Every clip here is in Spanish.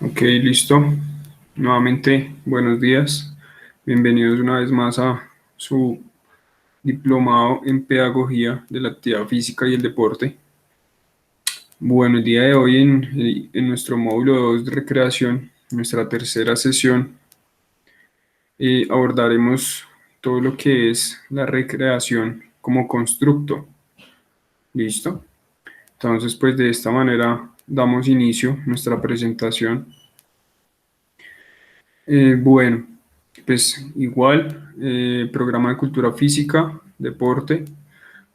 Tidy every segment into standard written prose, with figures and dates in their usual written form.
Ok, listo. Nuevamente, buenos días. Bienvenidos una vez más a su diplomado en Pedagogía de la Actividad Física y el Deporte. Bueno, el día de hoy en nuestro módulo 2 de recreación, nuestra tercera sesión, abordaremos todo lo que es la recreación como constructo. ¿Listo? Entonces, pues de esta manera damos inicio a nuestra presentación. Bueno, pues igual, programa de cultura física, deporte,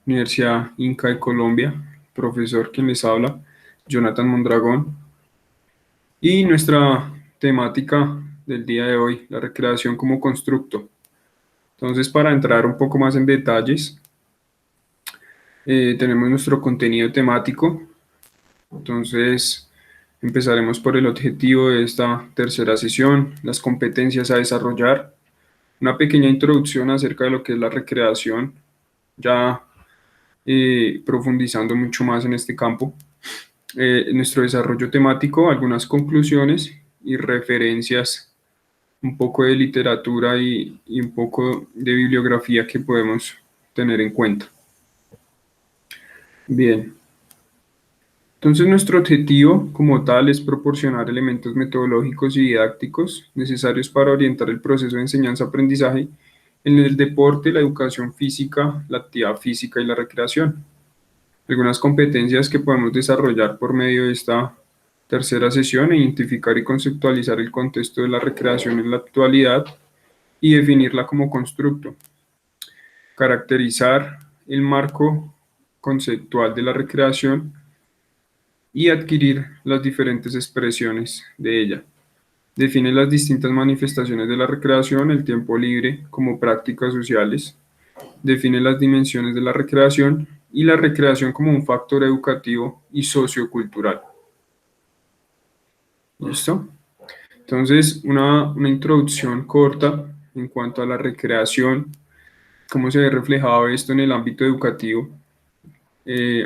Universidad Inca de Colombia, profesor quien les habla, Jonathan Mondragón. Y nuestra temática del día de hoy, la recreación como constructo. Entonces, para entrar un poco más en detalles, tenemos nuestro contenido temático. Entonces, empezaremos por el objetivo de esta tercera sesión, las competencias a desarrollar, una pequeña introducción acerca de lo que es la recreación, ya profundizando mucho más en este campo. Nuestro desarrollo temático, algunas conclusiones y referencias, un poco de literatura y un poco de bibliografía que podemos tener en cuenta. Bien, entonces nuestro objetivo como tal es proporcionar elementos metodológicos y didácticos necesarios para orientar el proceso de enseñanza-aprendizaje en el deporte, la educación física, la actividad física y la recreación. Algunas competencias que podemos desarrollar por medio de esta tercera sesión: identificar y conceptualizar el contexto de la recreación en la actualidad y definirla como constructo, caracterizar el marco conceptual de la recreación y adquirir las diferentes expresiones de ella. Define las distintas manifestaciones de la recreación, el tiempo libre como prácticas sociales. Define las dimensiones de la recreación y la recreación como un factor educativo y sociocultural. ¿Listo? Entonces, una introducción corta en cuanto a la recreación, cómo se ve reflejado esto en el ámbito educativo.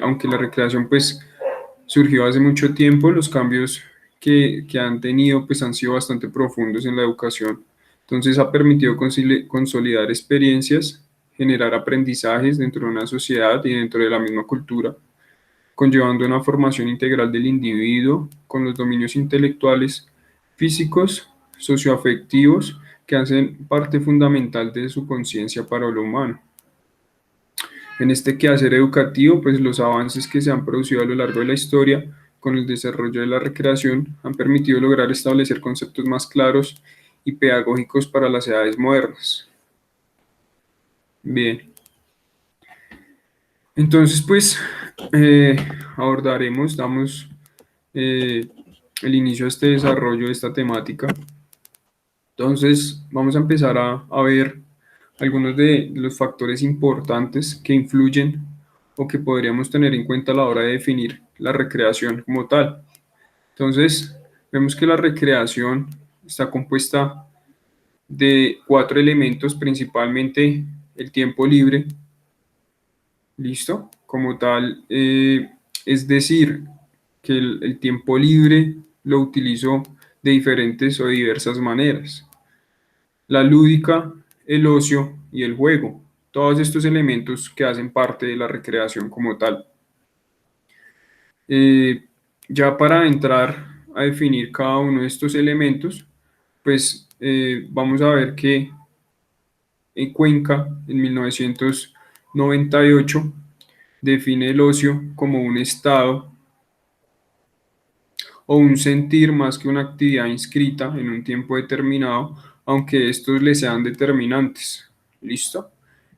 Aunque la recreación pues surgió hace mucho tiempo, los cambios que han tenido pues han sido bastante profundos en la educación. Entonces ha permitido consolidar experiencias, generar aprendizajes dentro de una sociedad y dentro de la misma cultura, conllevando una formación integral del individuo con los dominios intelectuales, físicos, socioafectivos, que hacen parte fundamental de su conciencia para lo humano. En este quehacer educativo, pues los avances que se han producido a lo largo de la historia con el desarrollo de la recreación han permitido lograr establecer conceptos más claros y pedagógicos para las edades modernas. Bien, entonces pues eh, damos eh, el inicio a este desarrollo de esta temática. Entonces vamos a empezar a ver algunos de los factores importantes que influyen o que podríamos tener en cuenta a la hora de definir la recreación como tal. Entonces, vemos que la recreación está compuesta de cuatro elementos, principalmente el tiempo libre, ¿listo? Como tal, es decir, que el tiempo libre lo utilizo de diferentes o diversas maneras. La lúdica, el ocio y el juego. Todos estos elementos que hacen parte de la recreación como tal. Eh, ya para entrar a definir cada uno de estos elementos, pues vamos a ver que en Cuenca, en 1998, define el ocio como un estado o un sentir más que una actividad inscrita en un tiempo determinado, aunque estos le sean determinantes. ¿Listo?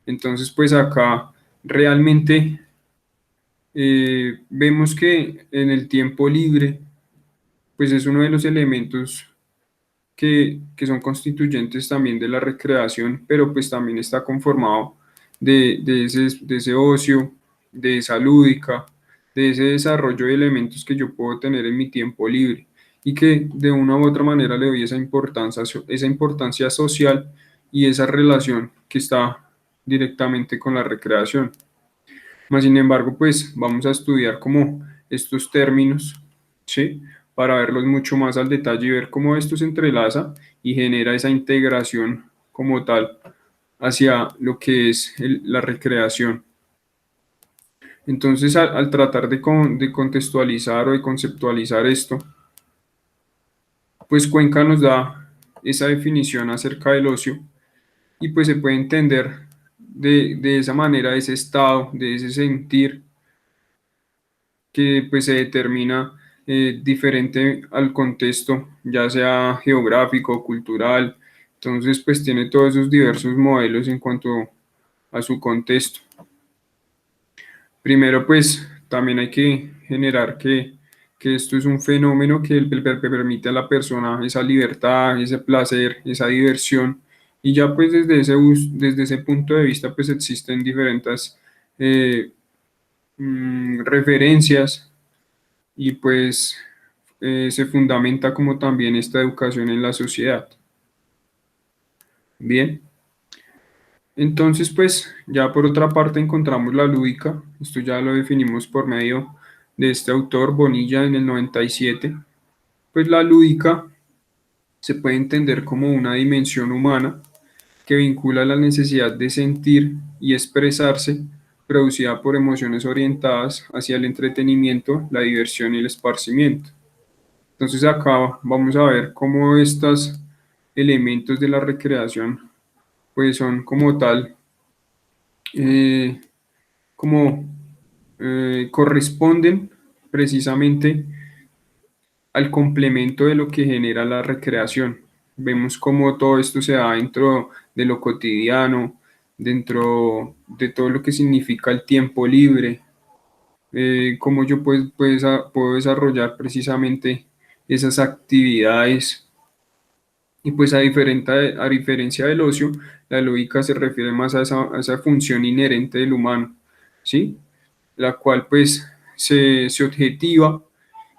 Entonces, pues acá realmente vemos que en el tiempo libre, pues es uno de los elementos que son constituyentes también de la recreación, pero pues también está conformado de ese ocio, de esa lúdica, de ese desarrollo de elementos que yo puedo tener en mi tiempo libre y que de una u otra manera le doy esa importancia social y esa relación que está directamente con la recreación. Más sin embargo, pues vamos a estudiar como estos términos, ¿sí? para verlos mucho más al detalle y ver cómo esto se entrelaza y genera esa integración como tal hacia lo que es la recreación. Entonces, al tratar de contextualizar o de conceptualizar esto, pues Cuenca nos da esa definición acerca del ocio y pues se puede entender de esa manera, ese estado, de ese sentir que pues se determina diferente al contexto, ya sea geográfico, cultural. Entonces, pues tiene todos esos diversos modelos en cuanto a su contexto. Primero, pues también hay que generar que esto es un fenómeno que permite a la persona esa libertad, ese placer, esa diversión. Y ya pues desde ese punto de vista pues existen diferentes eh, referencias y pues se fundamenta como también esta educación en la sociedad. Bien, entonces pues ya por otra parte encontramos la lúdica, esto ya lo definimos por medio de este autor Bonilla en el 97, pues la lúdica se puede entender como una dimensión humana que vincula la necesidad de sentir y expresarse, producida por emociones orientadas hacia el entretenimiento, la diversión y el esparcimiento. Entonces acá vamos a ver cómo estos elementos de la recreación pues son como tal, eh, como corresponden precisamente al complemento de lo que genera la recreación. Vemos cómo todo esto se da dentro de lo cotidiano, dentro de todo lo que significa el tiempo libre, cómo yo puedo desarrollar precisamente esas actividades. Y pues a diferencia del ocio, la lógica se refiere más a esa función inherente del humano, ¿sí? La cual pues se objetiva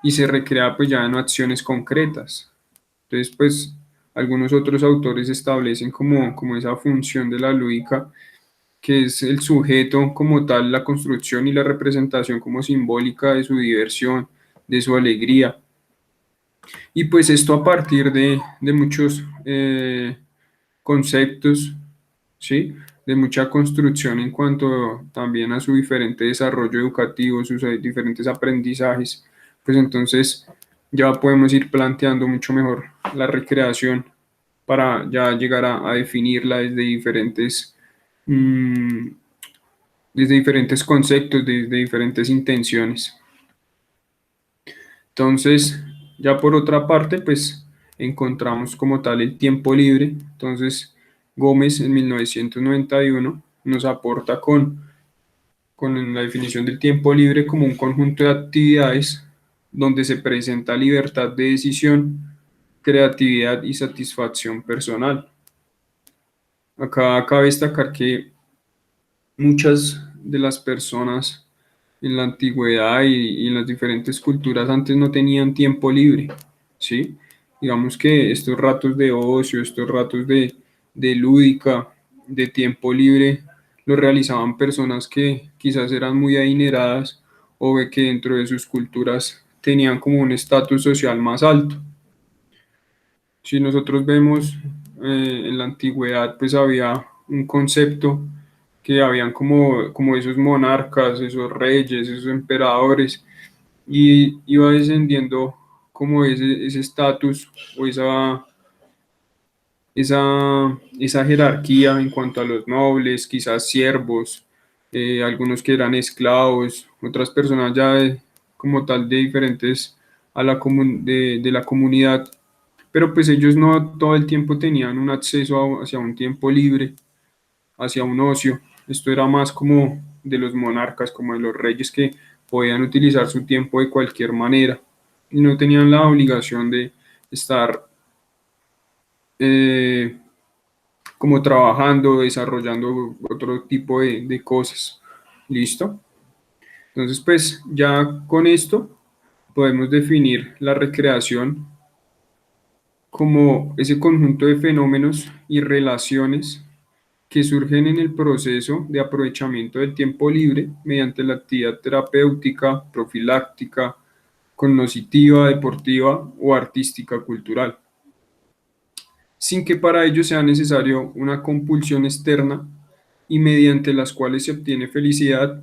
y se recrea pues ya en acciones concretas. Entonces pues algunos otros autores establecen como esa función de la lógica, que es el sujeto como tal, la construcción y la representación como simbólica de su diversión, de su alegría. Y pues esto a partir de muchos conceptos, ¿sí? De mucha construcción en cuanto también a su diferente desarrollo educativo, sus diferentes aprendizajes, pues entonces ya podemos ir planteando mucho mejor la recreación para ya llegar a definirla mm, desde diferentes conceptos, desde diferentes intenciones. Entonces, ya por otra parte, pues encontramos como tal el tiempo libre. Entonces, Gómez en 1991 nos aporta con la definición del tiempo libre como un conjunto de actividades donde se presenta libertad de decisión, creatividad y satisfacción personal. Acá cabe destacar que muchas de las personas en la antigüedad y en las diferentes culturas antes no tenían tiempo libre, ¿sí? Digamos que estos ratos de ocio, estos ratos de lúdica, de tiempo libre, lo realizaban personas que quizás eran muy adineradas o que dentro de sus culturas tenían como un estatus social más alto. Si nosotros vemos en la antigüedad, pues había un concepto que habían como esos monarcas, esos reyes, esos emperadores, y iba descendiendo como ese estatus o esa jerarquía en cuanto a los nobles, quizás siervos, algunos que eran esclavos, otras personas ya como tal de diferentes de la comunidad, pero pues ellos no todo el tiempo tenían un acceso hacia un tiempo libre, hacia un ocio. Esto era más como de los monarcas, como de los reyes que podían utilizar su tiempo de cualquier manera y no tenían la obligación de estar eh, como trabajando, desarrollando otro tipo de cosas. ¿Listo? Entonces, pues ya con esto podemos definir la recreación como ese conjunto de fenómenos y relaciones que surgen en el proceso de aprovechamiento del tiempo libre mediante la actividad terapéutica, profiláctica, cognitiva, deportiva o artística cultural, sin que para ello sea necesario una compulsión externa y mediante las cuales se obtiene felicidad,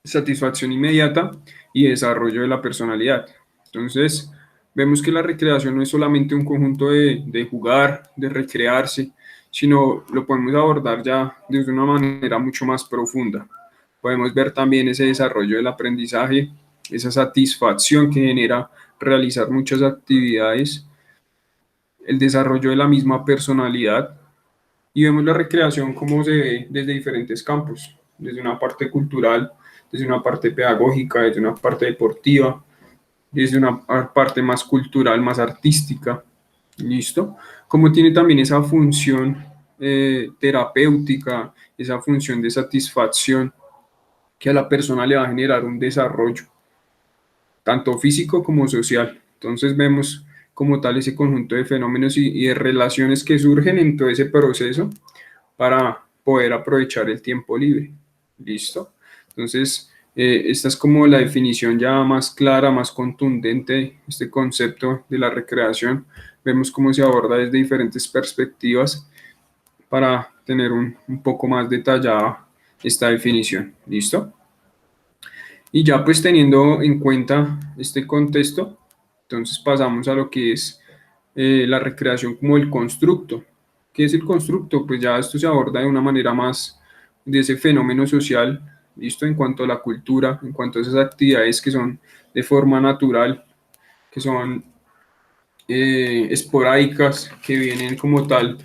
satisfacción inmediata y desarrollo de la personalidad. Entonces, vemos que la recreación no es solamente un conjunto de jugar, de recrearse, sino lo podemos abordar ya de una manera mucho más profunda. Podemos ver también ese desarrollo del aprendizaje, esa satisfacción que genera realizar muchas actividades, el desarrollo de la misma personalidad, y vemos la recreación como se ve desde diferentes campos, desde una parte cultural, desde una parte pedagógica, desde una parte deportiva, desde una parte más cultural, más artística. ¿Listo? Como tiene también esa función terapéutica, esa función de satisfacción que a la persona le va a generar un desarrollo, tanto físico como social. Entonces vemos como tal ese conjunto de fenómenos y de relaciones que surgen en todo ese proceso para poder aprovechar el tiempo libre. ¿Listo? Entonces, esta es como la definición ya más clara, más contundente de este concepto de la recreación. Vemos cómo se aborda desde diferentes perspectivas para tener un poco más detallada esta definición. ¿Listo? Y ya pues teniendo en cuenta este contexto, entonces pasamos a lo que es la recreación como el constructo. ¿Qué es el constructo? Pues ya esto se aborda de una manera más de ese fenómeno social, listo, en cuanto a la cultura, en cuanto a esas actividades que son de forma natural, que son esporádicas, que vienen como tal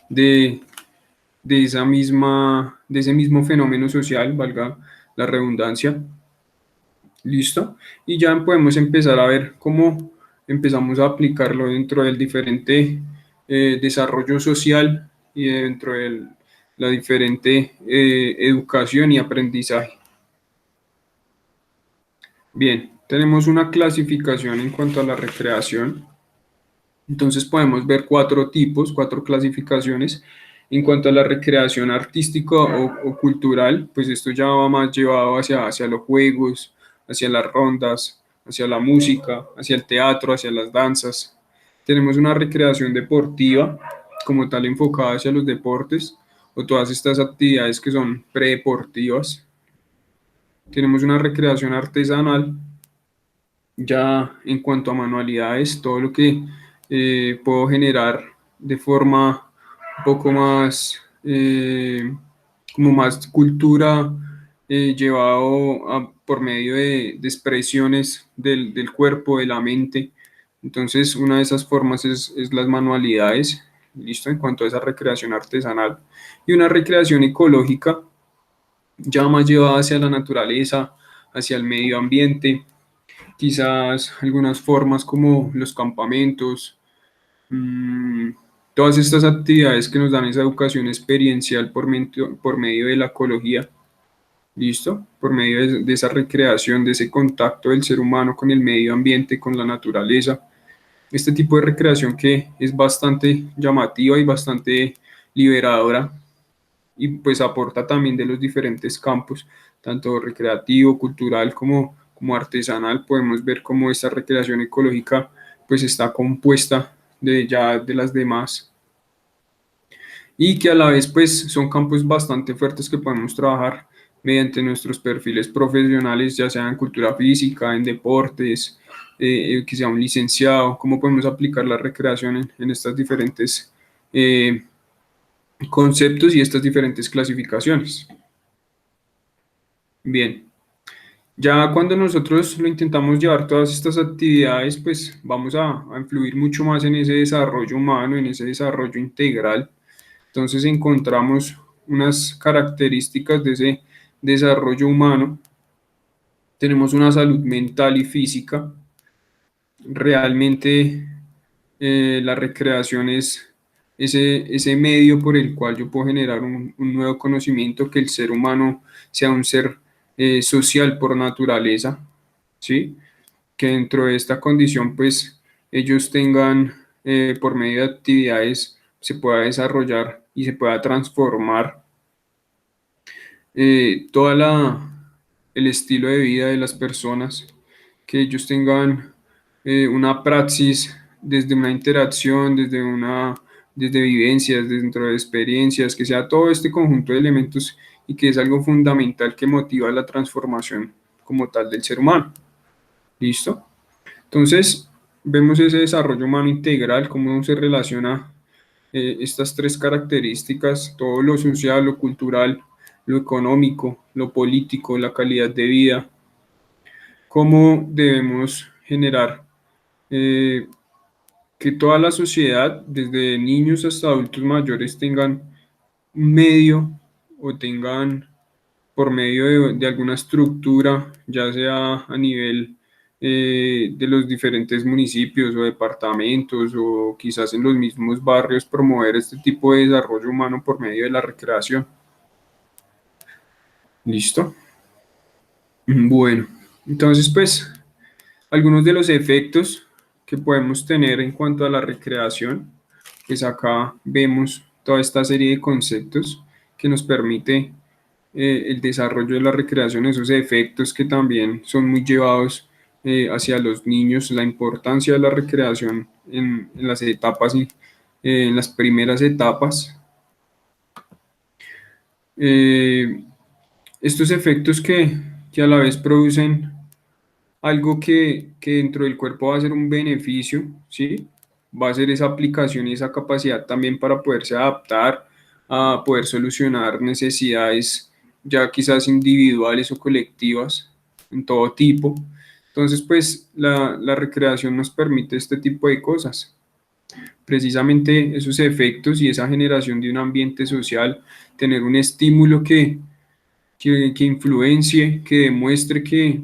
de, de ese mismo fenómeno social, valga la redundancia. ¿Listo? Y ya podemos empezar a ver cómo empezamos a aplicarlo dentro del diferente desarrollo social y dentro de la diferente educación y aprendizaje. Bien, tenemos una clasificación en cuanto a la recreación. Entonces podemos ver cuatro tipos, cuatro clasificaciones. En cuanto a la recreación artística o cultural, pues esto ya va más llevado hacia los juegos, hacia las rondas, hacia la música, hacia el teatro, hacia las danzas. Tenemos una recreación deportiva, como tal enfocada hacia los deportes o todas estas actividades que son predeportivas. Tenemos una recreación artesanal, ya en cuanto a manualidades, todo lo que puedo generar de forma un poco más, como más cultura, por medio de expresiones del cuerpo, de la mente. Entonces, una de esas formas es las manualidades, listo, en cuanto a esa recreación artesanal. Y una recreación ecológica, ya más llevada hacia la naturaleza, hacia el medio ambiente, quizás algunas formas como los campamentos, mmm, todas estas actividades que nos dan esa educación experiencial por medio de la ecología, ¿listo? Por medio de esa recreación, de ese contacto del ser humano con el medio ambiente, con la naturaleza. Este tipo de recreación que es bastante llamativa y bastante liberadora y pues aporta también de los diferentes campos, tanto recreativo, cultural como artesanal. Podemos ver cómo esta recreación ecológica pues está compuesta de ya de las demás y que a la vez pues son campos bastante fuertes que podemos trabajar mediante nuestros perfiles profesionales, ya sea en cultura física, en deportes, que sea un licenciado, cómo podemos aplicar la recreación en estas diferentes conceptos y estas diferentes clasificaciones. Bien, ya cuando nosotros lo intentamos llevar todas estas actividades, pues vamos a influir mucho más en ese desarrollo humano, en ese desarrollo integral. Entonces encontramos unas características de ese desarrollo humano. Tenemos una salud mental y física. Realmente la recreación es ese medio por el cual yo puedo generar un nuevo conocimiento, que el ser humano sea un ser social por naturaleza, ¿sí? Que dentro de esta condición, pues ellos tengan, por medio de actividades, se pueda desarrollar y se pueda transformar toda el estilo de vida de las personas, que ellos tengan una praxis desde una interacción, desde vivencias, dentro de experiencias, que sea todo este conjunto de elementos y que es algo fundamental que motiva la transformación como tal del ser humano. ¿Listo? Entonces, vemos ese desarrollo humano integral, cómo se relaciona estas tres características, todo lo social, lo cultural, lo económico, lo político, la calidad de vida, cómo debemos generar eh, que toda la sociedad, desde niños hasta adultos mayores, tengan un medio o tengan por medio de alguna estructura, ya sea a nivel de los diferentes municipios o departamentos o quizás en los mismos barrios, promover este tipo de desarrollo humano por medio de la recreación. ¿Listo? Bueno, entonces pues algunos de los efectos que podemos tener en cuanto a la recreación, pues acá vemos toda esta serie de conceptos que nos permite el desarrollo de la recreación, esos efectos que también son muy llevados hacia los niños, la importancia de la recreación en las etapas, en las primeras etapas. Eh, Estos efectos que a la vez producen algo que dentro del cuerpo va a ser un beneficio, ¿sí? Va a ser esa aplicación y esa capacidad también para poderse adaptar, a poder solucionar necesidades ya quizás individuales o colectivas en todo tipo. Entonces, pues la recreación nos permite este tipo de cosas. Precisamente esos efectos y esa generación de un ambiente social, tener un estímulo que influencie, que demuestre que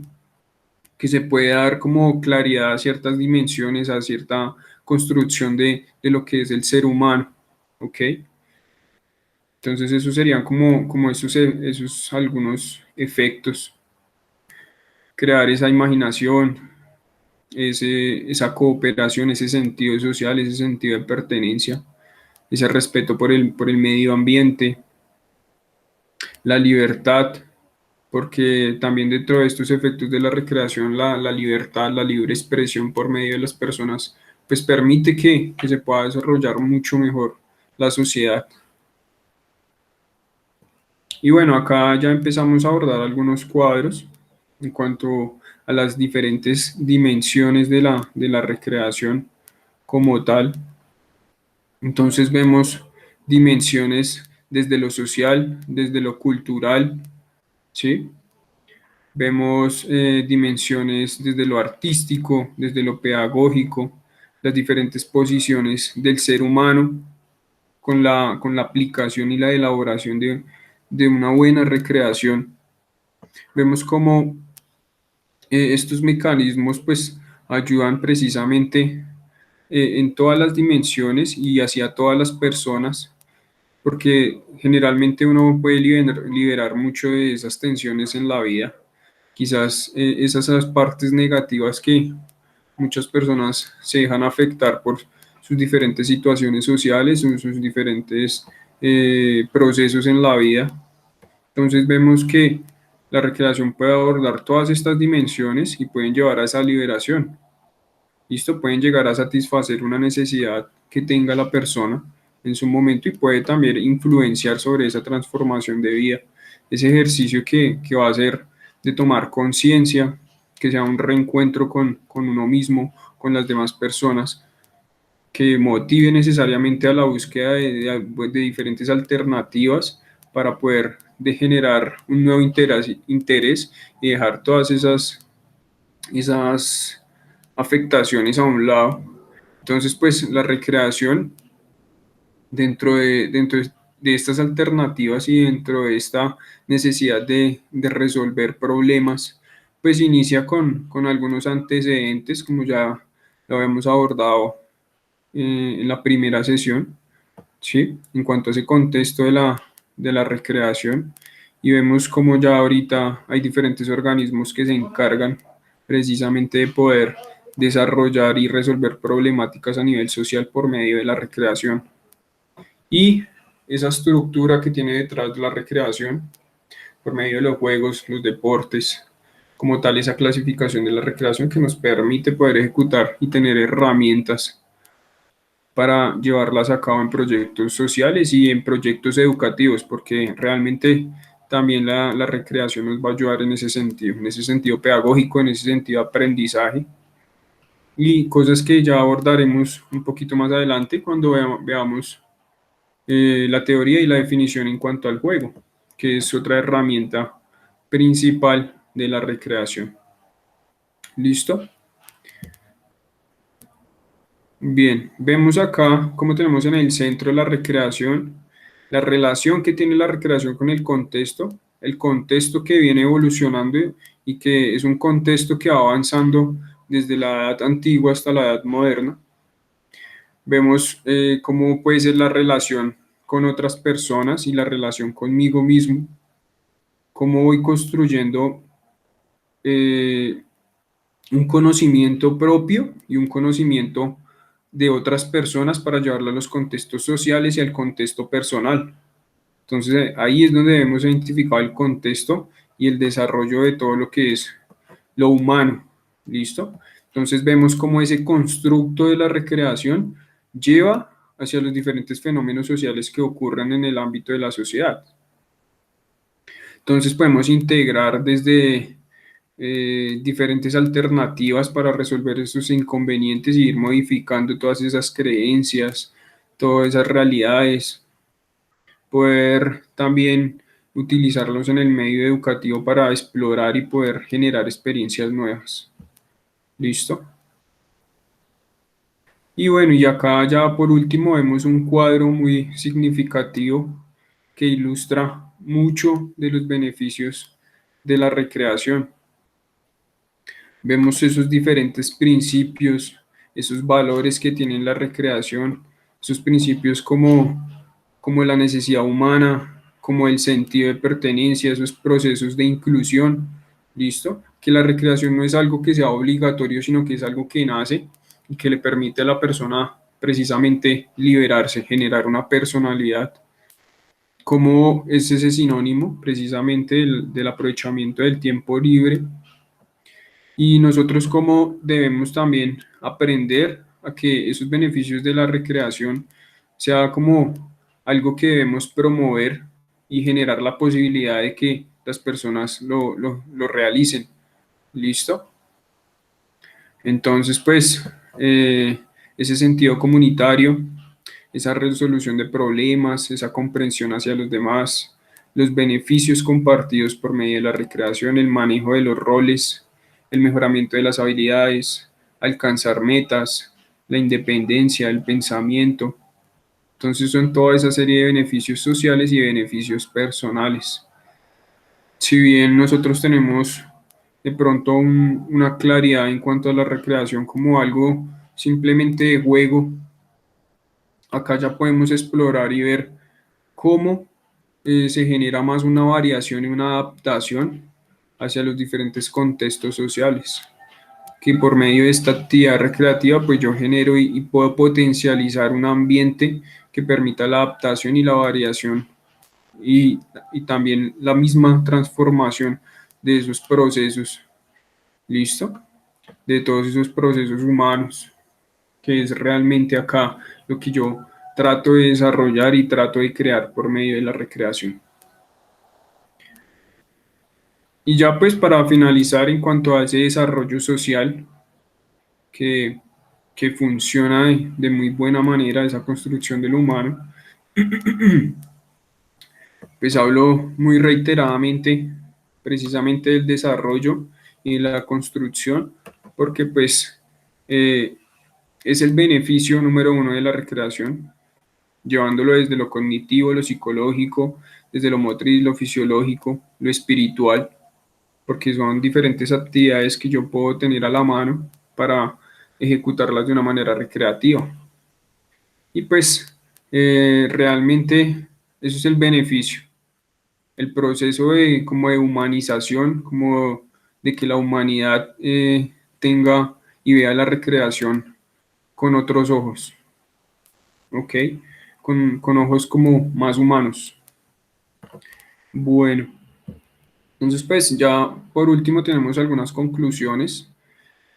se puede dar como claridad a ciertas dimensiones, a cierta construcción de lo que es el ser humano, ¿ok? Entonces esos serían como esos algunos efectos, crear esa imaginación, esa cooperación, ese sentido social, ese sentido de pertenencia, ese respeto por el medio ambiente, la libertad, porque también dentro de estos efectos de la recreación, la libertad, la libre expresión por medio de las personas, pues permite que se pueda desarrollar mucho mejor la sociedad. Y bueno, acá ya empezamos a abordar algunos cuadros en cuanto a las diferentes dimensiones de la recreación como tal. Entonces vemos dimensiones desde lo social, desde lo cultural, ¿sí? Vemos dimensiones desde lo artístico, desde lo pedagógico, las diferentes posiciones del ser humano con la aplicación y la elaboración de una buena recreación. Vemos cómo estos mecanismos pues ayudan precisamente en todas las dimensiones y hacia todas las personas, porque generalmente uno puede liberar mucho de esas tensiones en la vida, quizás esas partes negativas que muchas personas se dejan afectar por sus diferentes situaciones sociales, sus diferentes procesos en la vida. Entonces vemos que la recreación puede abordar todas estas dimensiones y pueden llevar a esa liberación. ¿Listo? Pueden llegar a satisfacer una necesidad que tenga la persona en su momento y puede también influenciar sobre esa transformación de vida, ese ejercicio que va a ser de tomar conciencia, que sea un reencuentro con uno mismo, con las demás personas, que motive necesariamente a la búsqueda de diferentes alternativas para poder de generar un nuevo interés y dejar todas esas afectaciones a un lado. Entonces, pues la recreación dentro de estas alternativas y dentro de esta necesidad de resolver problemas, pues inicia con algunos antecedentes, como ya lo habíamos abordado en la primera sesión, ¿sí? En cuanto a ese contexto de la recreación, y vemos como ya ahorita hay diferentes organismos que se encargan precisamente de poder desarrollar y resolver problemáticas a nivel social por medio de la recreación. Y esa estructura que tiene detrás de la recreación, por medio de los juegos, los deportes, como tal esa clasificación de la recreación que nos permite poder ejecutar y tener herramientas para llevarlas a cabo en proyectos sociales y en proyectos educativos, porque realmente también la recreación nos va a ayudar en ese sentido pedagógico, en ese sentido de aprendizaje y cosas que ya abordaremos un poquito más adelante cuando veamos la teoría y la definición en cuanto al juego, que es otra herramienta principal de la recreación. ¿Listo? Bien, vemos acá como tenemos en el centro la recreación, la relación que tiene la recreación con el contexto que viene evolucionando y que es un contexto que va avanzando desde la edad antigua hasta la edad moderna. Vemos cómo puede ser la relación con otras personas y la relación conmigo mismo, cómo voy construyendo eh, un conocimiento propio y un conocimiento de otras personas para llevarlo a los contextos sociales y al contexto personal. Entonces ahí es donde debemos identificar el contexto y el desarrollo de todo lo que es lo humano. ¿Listo? Entonces vemos cómo ese constructo de la recreación lleva hacia los diferentes fenómenos sociales que ocurren en el ámbito de la sociedad. Entonces podemos integrar desde diferentes alternativas para resolver esos inconvenientes y ir modificando todas esas creencias, todas esas realidades, poder también utilizarlos en el medio educativo para explorar y poder generar experiencias nuevas. ¿Listo? Y bueno, y acá ya por último vemos un cuadro muy significativo que ilustra mucho de los beneficios de la recreación. Vemos esos diferentes principios, esos valores que tiene la recreación, esos principios como la necesidad humana, como el sentido de pertenencia, esos procesos de inclusión, ¿listo? Que la recreación no es algo que sea obligatorio, sino que es algo que nace y que le permite a la persona precisamente liberarse, generar una personalidad. ¿Cómo es ese sinónimo precisamente del aprovechamiento del tiempo libre? Y nosotros cómo debemos también aprender a que esos beneficios de la recreación sea como algo que debemos promover y generar la posibilidad de que las personas lo realicen. ¿Listo? Entonces, pues, ese sentido comunitario, esa resolución de problemas, esa comprensión hacia los demás, los beneficios compartidos por medio de la recreación, el manejo de los roles, el mejoramiento de las habilidades, alcanzar metas, la independencia, el pensamiento. Entonces son toda esa serie de beneficios sociales y beneficios personales. Si bien nosotros tenemos de pronto una claridad en cuanto a la recreación como algo simplemente de juego, acá ya podemos explorar y ver cómo se genera más una variación y una adaptación hacia los diferentes contextos sociales, que por medio de esta actividad recreativa pues yo genero y puedo potencializar un ambiente que permita la adaptación y la variación y, y también la misma transformación de esos procesos, ¿listo? De todos esos procesos humanos, que es realmente acá lo que yo trato de desarrollar y trato de crear por medio de la recreación. Y ya pues para finalizar en cuanto a ese desarrollo social que, que funciona de muy buena manera, esa construcción del humano, pues hablo muy reiteradamente precisamente del desarrollo y la construcción, porque pues eh, es el beneficio número uno de la recreación, llevándolo desde lo cognitivo, lo psicológico, desde lo motriz, lo fisiológico, lo espiritual, porque son diferentes actividades que yo puedo tener a la mano para ejecutarlas de una manera recreativa. Y pues realmente eso es el beneficio, el proceso de como de humanización, como de que la humanidad tenga y vea la recreación con otros ojos, ¿ok? Con ojos como más humanos. Bueno, Entonces, pues ya por último tenemos algunas conclusiones.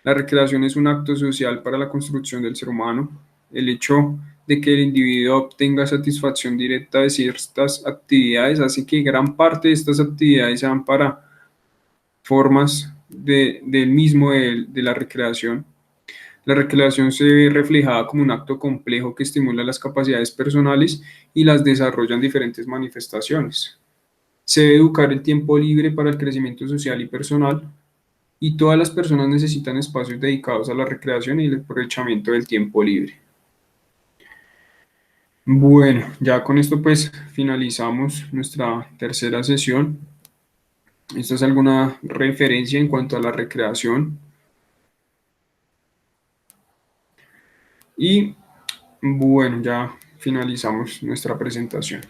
La recreación es un acto social para la construcción del ser humano. El hecho de que el individuo obtenga satisfacción directa de ciertas actividades hace que gran parte de estas actividades sean para formas del mismo de la recreación. La recreación se ve reflejada como un acto complejo que estimula las capacidades personales y las desarrolla en diferentes manifestaciones. Se debe educar el tiempo libre para el crecimiento social y personal, y todas las personas necesitan espacios dedicados a la recreación y el aprovechamiento del tiempo libre. Bueno, ya con esto pues finalizamos nuestra tercera sesión. Esta es alguna referencia en cuanto a la recreación y bueno, ya finalizamos nuestra presentación.